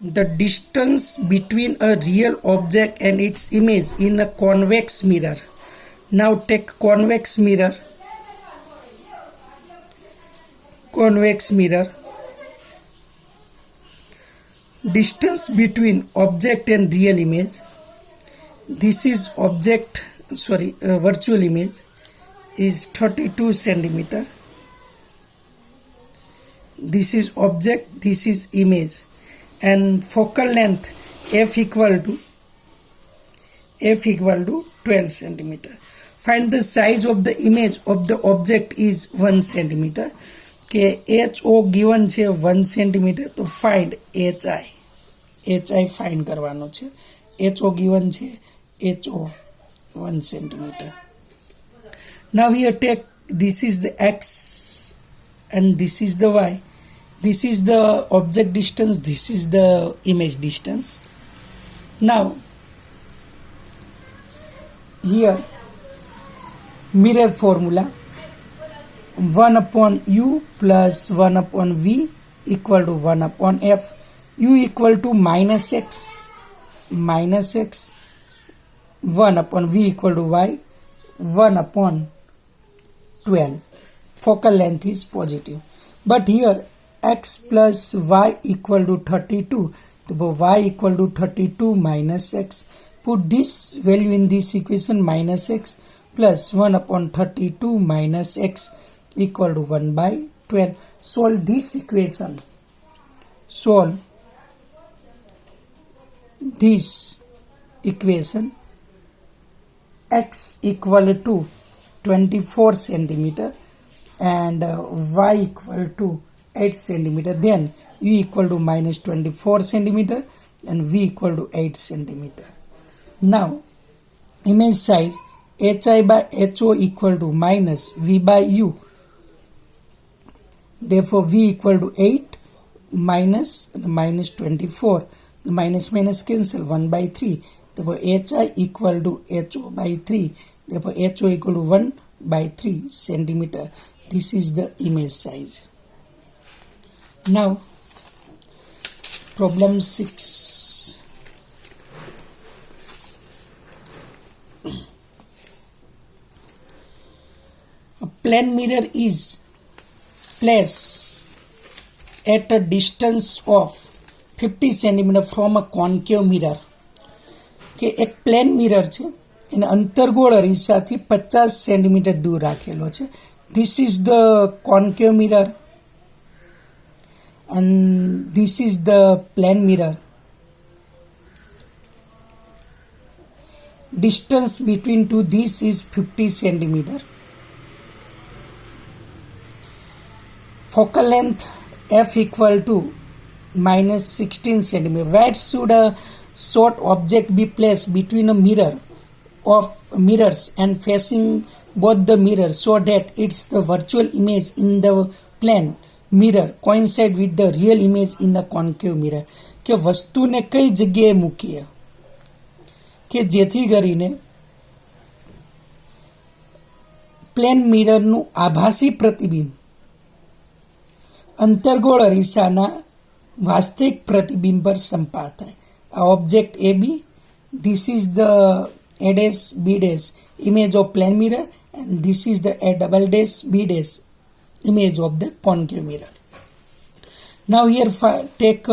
the distance between a real object and its image in a convex mirror. Now take convex mirror. Convex mirror. Distance between object and real image. This is virtual image is 32 centimeter. This is object, this is image, and focal length f equal to 12 centimeter. Find the size of the image of the object is 1 centimeter. કે HO given છે 1 centimetre, તો find HI find કરવાનો છે. HO given છે HO 1 centimeter. Now here take, this is the X and this is the Y. This is the object distance, this is the image distance. Now here mirror formula, 1 upon U plus 1 upon V equal to 1 upon F. U equal to minus X, 1 upon V equal to Y, 1 upon 12. Focal length is positive. But here X plus Y equal to 32. So Y equal to 32 minus X. Put this value in this equation, minus X plus 1 upon 32 minus X equal to 1 by 12. Solve this equation. Solve this equation. X equal to 24 centimeter and Y equal to 8 centimeter. Then U equal to minus 24 centimeter and V equal to 8 centimeter. Now image size HI by HO equal to minus V by U. Therefore V equal to 8 minus 24. Minus minus cancel, 1 by 3. Therefore HI equal to HO by 3. Therefore HO equal to 1 by 3 centimeter. This is the image size. Now problem 6. A plane mirror is placed at a distance of 50 centimeter from a concave mirror. કે એક plane mirror છે એને અંતર્ગોળ અરીસાથી 50 centimetre દૂર રાખેલો છે. This is the concave mirror and this is the plane mirror. Distance between two these is 50 centimeter. Focal length f equal to minus 16 centimeter. Where should a short object be placed between a mirror of mirrors and facing both the mirrors so that it's the virtual image in the plane mirror coincide with the real image in the concave mirror. કે વસ્તુને કઈ જગ્યાએ મૂકીએ કે જેથી કરીને plane મિરરનું આભાસી પ્રતિબિંબ અંતર્ગોળ અરીસાના વાસ્તવિક પ્રતિબિંબ પર સંપાત થાય. Object AB, this is the A dash B dash image of plane mirror and this is the A double dash B dash image of the concave mirror. Now here take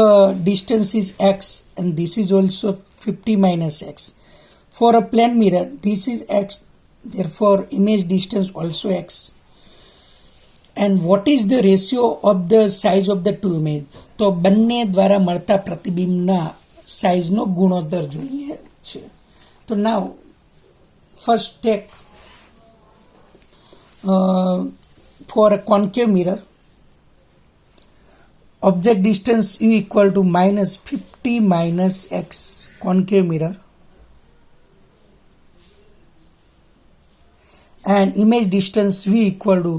distance is X and this is also 50 minus X. For a plane mirror this is X, therefore image distance also X. And what is the ratio of the size of the two image? તો બંને દ્વારા મળતા પ્રતિબિંબના સાઇઝનો ગુણોત્તર જોઈએ છે. તો now first take for a concave mirror object distance U equal to minus 50 minus X concave mirror and image distance V equal to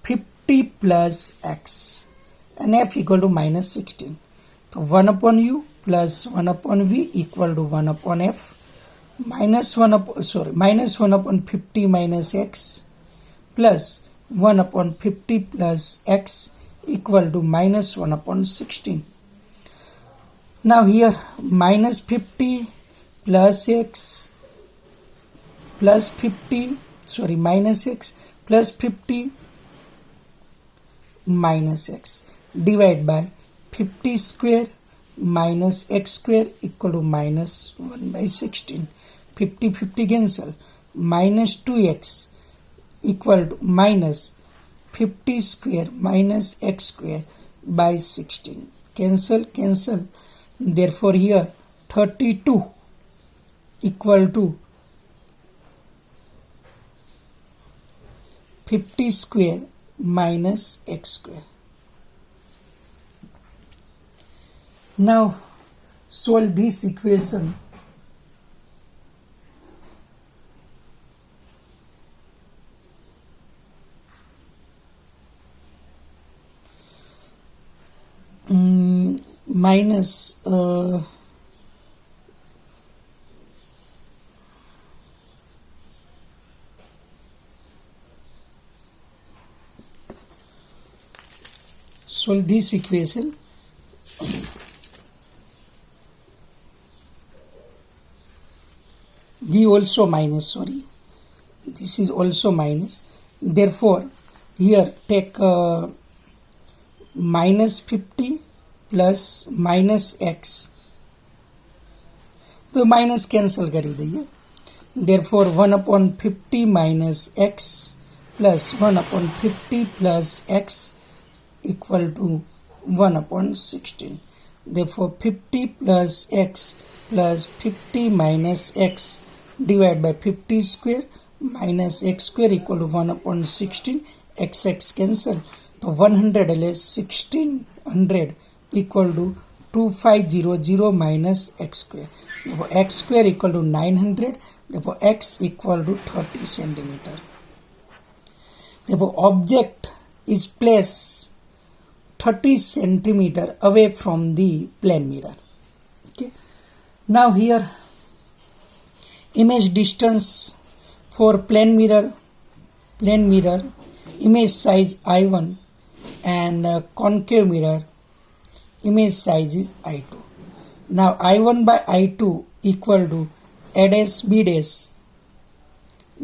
50 plus X and F equal to minus 16. So 1 upon U plus 1 upon V equal to 1 upon F minus 1 upon 50 minus X plus 1 upon 50 plus X equal to minus 1 upon 16. Now here minus 50 plus x plus 50, sorry, minus x plus 50 minus x divide by 50 square minus x square equal to minus 1 by 16. 50 cancel. Minus 2x equal to minus 50 square minus x square by 16. Cancel. Therefore here 32 equal to 50 square minus x square. Now solve this equation. Minus solve this equation. V also minus, sorry, this is also minus. Therefore here take minus 50 plus minus x, तो minus cancel करी दीजिए. Therefore 1/50 minus x plus 1/50 plus x equal to 1/16. Therefore 50 plus x plus 50 minus x divided by 50 square minus x square equal to 1/16. x cancel. तो 100 less 1600 equal to 2500 minus x square. Therefore x square equal to 900. Therefore x equal to 30 centimeter. Therefore object is placed 30 centimeter away from the plane mirror. Okay. Now here image distance for plane mirror, image size I1, and concave mirror, image size is I2. Now I1 by I2 equal to A dash B dash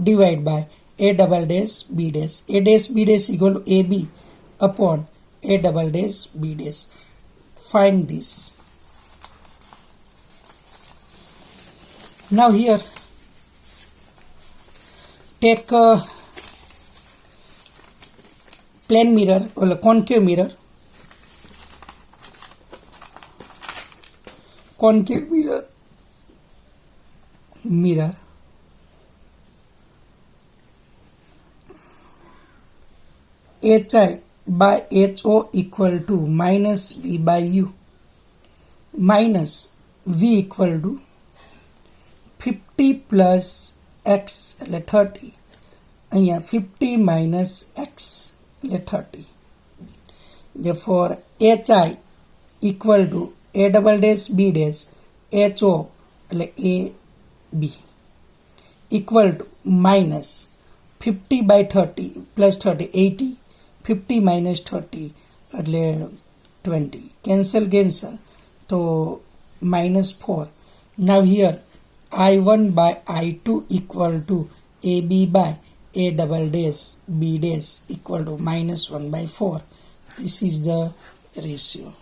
divided by A double dash B dash. A dash B dash equal to AB upon A double dash B dash. Find this. Now here take a plane mirror or concave mirror. Concave mirror HI by HO equal to minus V by U minus V equal to 50 plus x એટલે 30. અહીંયા 50 minus x એટલે 30. Therefore HI equal to A double dash B dash HO એટલે A B equal to minus 50 by 30 plus 30 80. 50 minus 30 એટલે 20. Cancel. So minus 4. Now here I1 by I2 equal to AB by A double dash B dash equal to minus 1 by 4. This is the ratio.